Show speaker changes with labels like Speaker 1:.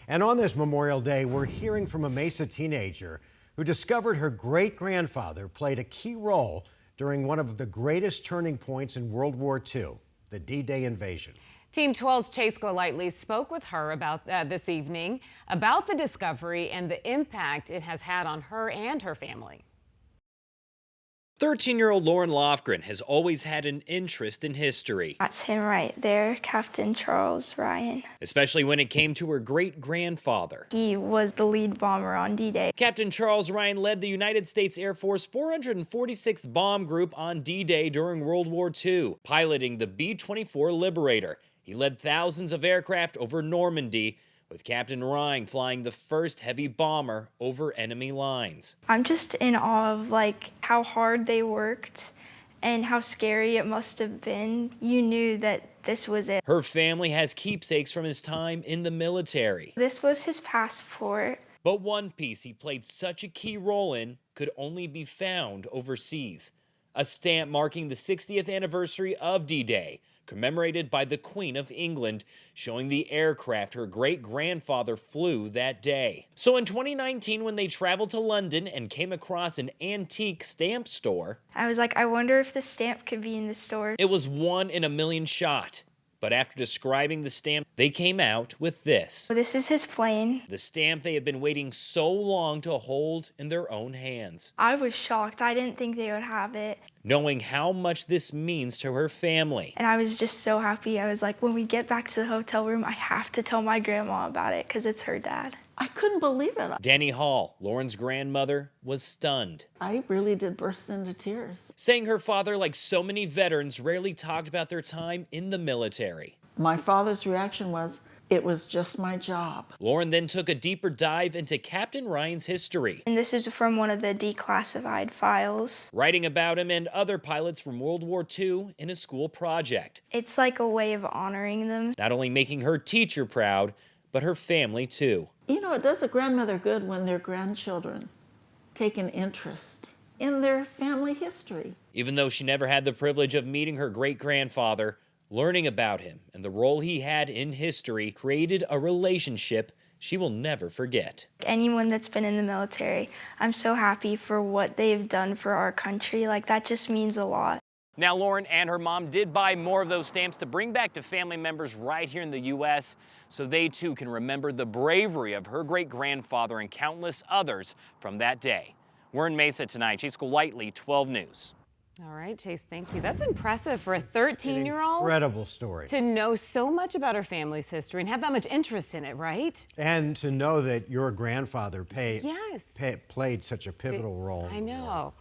Speaker 1: And on this Memorial Day, we're hearing from a Mesa teenager who discovered her great-grandfather played a key role during one of the greatest turning points in World War II, the D-Day invasion.
Speaker 2: Team 12's Chase Golightly spoke with her about this evening about the discovery and the impact it has had on her and her family.
Speaker 3: 13-year-old Lauren Lofgren has always had an interest in history.
Speaker 4: That's him right there, Captain Charles Ryan.
Speaker 3: Especially when it came to her great-grandfather.
Speaker 4: He was the lead bomber on D-Day.
Speaker 3: Captain Charles Ryan led the United States Air Force 446th Bomb Group on D-Day during World War II, piloting the B-24 Liberator. He led thousands of aircraft over Normandy, with Captain Ryan flying the first heavy bomber over enemy lines.
Speaker 4: I'm just in awe of how hard they worked and how scary it must have been. You knew that this was it.
Speaker 3: Her family has keepsakes from his time in the military.
Speaker 4: This was his passport.
Speaker 3: But one piece he played such a key role in could only be found overseas. A stamp marking the 60th anniversary of D-Day, commemorated by the Queen of England, showing the aircraft her great-grandfather flew that day. So in 2019, when they traveled to London and came across an antique stamp store,
Speaker 4: I was like, I wonder if the stamp could be in the store.
Speaker 3: it was 1 in a million shot. But after describing the stamp, they came out with this.
Speaker 4: This is his plane.
Speaker 3: The stamp they have been waiting so long to hold in their own hands.
Speaker 4: I was shocked. I didn't think they would have it.
Speaker 3: Knowing how much this means to her family.
Speaker 4: And I was just so happy. I was like, when we get back to the hotel room, I have to tell my grandma about it because it's her dad.
Speaker 5: I couldn't believe it.
Speaker 3: Danny Hall, Lauren's grandmother, was stunned.
Speaker 5: I really did burst into tears.
Speaker 3: Saying her father, like so many veterans, rarely talked about their time in the military.
Speaker 5: My father's reaction was, it was just my job.
Speaker 3: Lauren then took a deeper dive into Captain Ryan's history.
Speaker 4: And this is from one of the declassified files.
Speaker 3: Writing about him and other pilots from World War II in a school project.
Speaker 4: It's like a way of honoring them.
Speaker 3: Not only making her teacher proud, but her family too.
Speaker 5: You know, it does a grandmother good when their grandchildren take an interest in their family history.
Speaker 3: Even though she never had the privilege of meeting her great-grandfather, learning about him and the role he had in history created a relationship she will never forget.
Speaker 4: Anyone that's been in the military, I'm so happy for what they've done for our country. That just means a lot.
Speaker 3: Now, Lauren and her mom did buy more of those stamps to bring back to family members right here in the U.S. so they too can remember the bravery of her great-grandfather and countless others from that day. We're in Mesa tonight. Chase Golightly, 12 News.
Speaker 2: All right, Chase, thank you. That's impressive for a 13-year-old.
Speaker 1: Incredible story.
Speaker 2: To know so much about her family's history and have that much interest in it, right?
Speaker 1: And to know that your grandfather
Speaker 2: Yes.
Speaker 1: played such a pivotal role.
Speaker 2: I know.